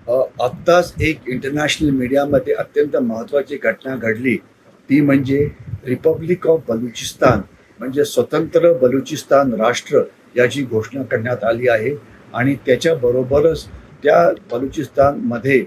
आत्ताच एक इंटरनॅशनल मीडियामध्ये अत्यंत महत्त्वाची घटना घडली. ती म्हणजे रिपब्लिक ऑफ बलुचिस्तान म्हणजे स्वतंत्र बलुचिस्तान राष्ट्र याची घोषणा करण्यात आली आहे. आणि त्याच्याबरोबरच त्या बलुचिस्तानमध्ये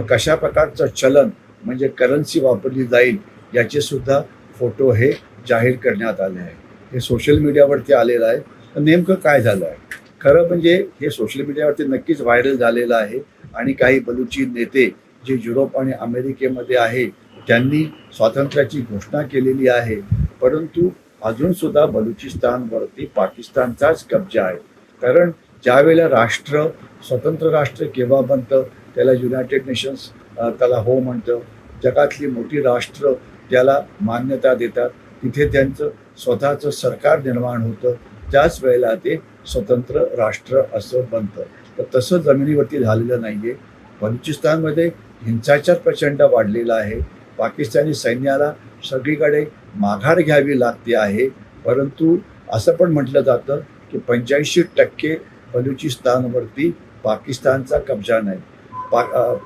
कशा प्रकारचं चलन म्हणजे करन्सी वापरली जाईल याचे सुद्धा फोटो हे जाहीर करण्यात आले आहे. हे सोशल मीडियावरती आलेलं आहे. तर नेमकं काय झालं आहे? खरं म्हणजे हे सोशल मीडियावरती नक्कीच व्हायरल झालेलं आहे. आणि काही बलुची नेते जे युरोप आणि अमेरिकेमध्ये आहे त्यांनी स्वातंत्र्याची घोषणा केलेली आहे. परंतु अजूनसुद्धा बलुचिस्तानवरती पाकिस्तानचाच कब्जा आहे. कारण ज्यावेळेला राष्ट्र स्वतंत्र राष्ट्र केव्हा बनतं त्याला युनायटेड नेशन्स त्याला हो म्हणतं. जगातली मोठी राष्ट्र त्याला मान्यता देतात. तिथे त्यांचं स्वतःचं सरकार निर्माण होतं. त्याच वेळेला ते स्वतंत्र राष्ट्र असं बनतं. तर तसं जमिनीवरती झालेलं नाही आहे. बलुचिस्तानमध्ये हिंसाचार प्रचंड वाढलेला आहे. पाकिस्तानी सैन्याला सगळीकडे माघार घ्यावी लागते आहे. परंतु असं पण म्हटलं जातं की 85% बलुचिस्तानवरती पाकिस्तानचा कब्जा नाही.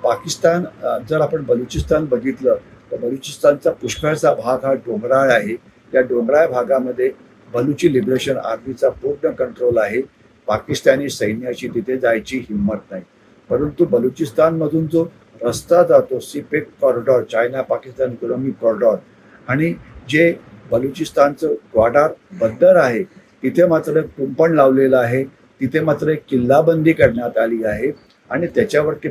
पाकिस्तान जर आपण बलुचिस्तान बघितलं तर बलुचिस्तानचा पुष्कळचा भाग हा डोंगराळ आहे. त्या डोंगराळ भागामध्ये बलुची लिबरेशन आर्मीचा पूर्ण कंट्रोल आहे. पाकिस्तानी सैन्याची तिथे जायची हिंमत नाही. परंतु बलुचिस्तानमधून जो रस्ता जातो CPEC corridor China Pakistan economic corridor आणि जे बलुचिस्तानचं ग्वाडार बंदर आहे तिथे मात्र कुंपण लावलेलं आहे. तिथे मात्र एक किल्लाबंदी करण्यात आली आहे आणि त्याच्यावरती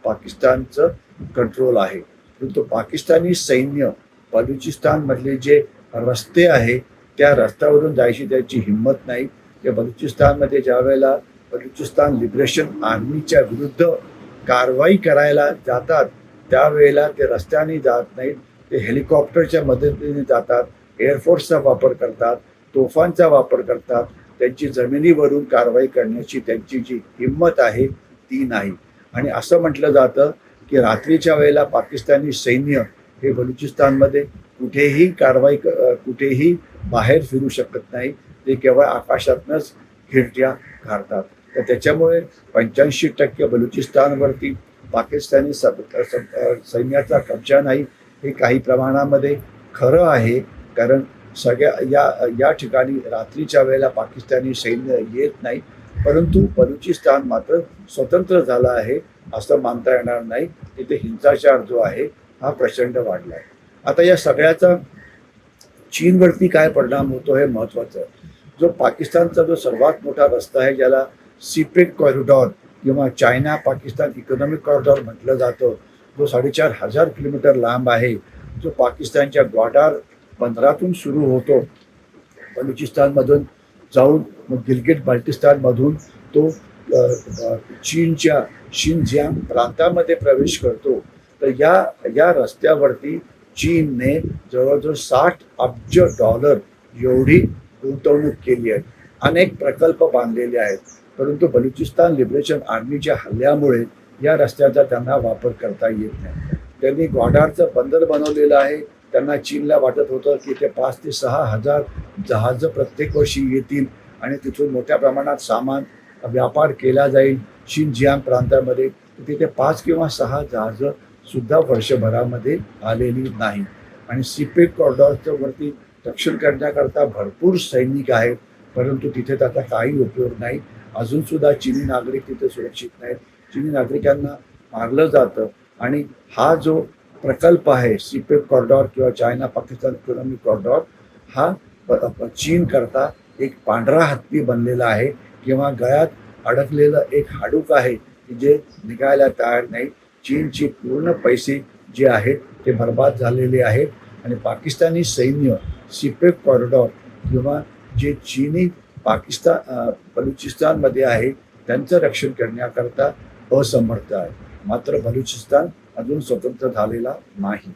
पाकिस्तानचं कंट्रोल आहे. परंतु पाकिस्तानी सैन्य बलुचिस्तानमधले जे रस्ते आहे त्या रस्त्यावरून जायची त्याची हिंमत नाही. ते बलुचिस्तानमध्ये ज्या वेळेला बलुचिस्तान लिबरेशन आर्मीच्या विरुद्ध कारवाई करायला जातात त्यावेळेला ते रस्त्याने जात नाहीत. ते हेलिकॉप्टरच्या मदतीने जातात. एअरफोर्सचा वापर करतात. तोफांचा वापर करतात. त्यांची जमिनीवरून कारवाई करण्याची त्यांची जी हिंमत आहे ती नाही. आणि असं म्हटलं जातं की रात्रीच्या वेळेला पाकिस्तानी सैन्य हे बलुचिस्तानमध्ये कुठेही बाहेर फिरू शकत नाही. ते केवळ आकाशातनंच खिडक्या घालतात. तर त्याच्यामुळे 85% बलुचिस्तानवरती पाकिस्तानी सैन्याचा कब्जा नाही हे काही प्रमाणामध्ये खरं आहे. कारण या ठिकाणी रात्रीच्या वेळेला पाकिस्तानी सैन्य येत नाही. परंतु बलुचिस्तान मात्र स्वतंत्र झालं आहे असं मानता येणार नाही. तिथे हिंसाचार जो आहे हा प्रचंड वाढला आहे. आता या सगळ्याचा चीनवरती काय परिणाम होतो हे महत्त्वाचं आहे. जो पाकिस्तानचा जो सर्वात मोठा रस्ता आहे ज्याला सीपेक कॉरिडॉर किंवा चायना पाकिस्तान इकॉनॉमिक कॉरिडॉर म्हटलं जातं, जो 4,500 किलोमीटर लांब आहे, जो पाकिस्तानच्या ग्वाडार बंदरातून सुरू होतो, बलुचिस्तानमधून जाऊन मग गिलगिट बाल्टिस्तानमधून तो चीनच्या शिनजियांग प्रांतामध्ये प्रवेश करतो. तर या रस्त्यावरती चीनने जवळजवळ $60 अब्ज एवढी गुंतवणूक केली आहे. अनेक प्रकल्प बांधलेले आहेत. परंतु बलुचिस्तान लिबरेशन आर्मीच्या हल्ल्यामुळे या रस्त्याचा त्यांना वापर करता येत नाही. त्यांनी ग्वाडारचं बंदर बनवलेलं आहे. त्यांना चीनला वाटत होतं की ते 5,000 ते 6,000 जहाजं प्रत्येक वर्षी येतील आणि तिथून मोठ्या प्रमाणात सामान व्यापार केला जाईल शिनजियांग प्रांतामध्ये. तिथे 5 किंवा 6 जहाजं सुद्धा वर्षभरामध्ये आलेली नाही. आणि सीपेक कॉरिडॉरच्या वरती रक्षण करण्याकरता भरपूर सैनिक आहेत. परंतु तिथे त्याचा काही उपयोग नाही. अजूनसुद्धा चीनी नागरिक तिथे सुरक्षित नाहीत. चीनी नागरिकांना मारलं जातं. आणि हा जो प्रकल्प आहे सीपेक कॉरिडॉर किंवा चायना पाकिस्तान इकॉनॉमिक कॉरिडॉर हा चीन करता एक पांढरा हत्ती बनलेला आहे किंवा गळ्यात अडकलेलं एक हाडूक आहे की जे निघायला तयार नाही. चीनचे पूर्ण पैसे जे आहेत ते बर्बाद झालेले आहेत. आणि पाकिस्तानी सैन्य सीपेक कॉरिडॉर किंवा जे चीनी बलुचिस्तानमध्ये आहे त्यांचं रक्षण करण्याकरता असमर्थ आहे. मात्र बलुचिस्तान अजून स्वतंत्र झालेला नाही.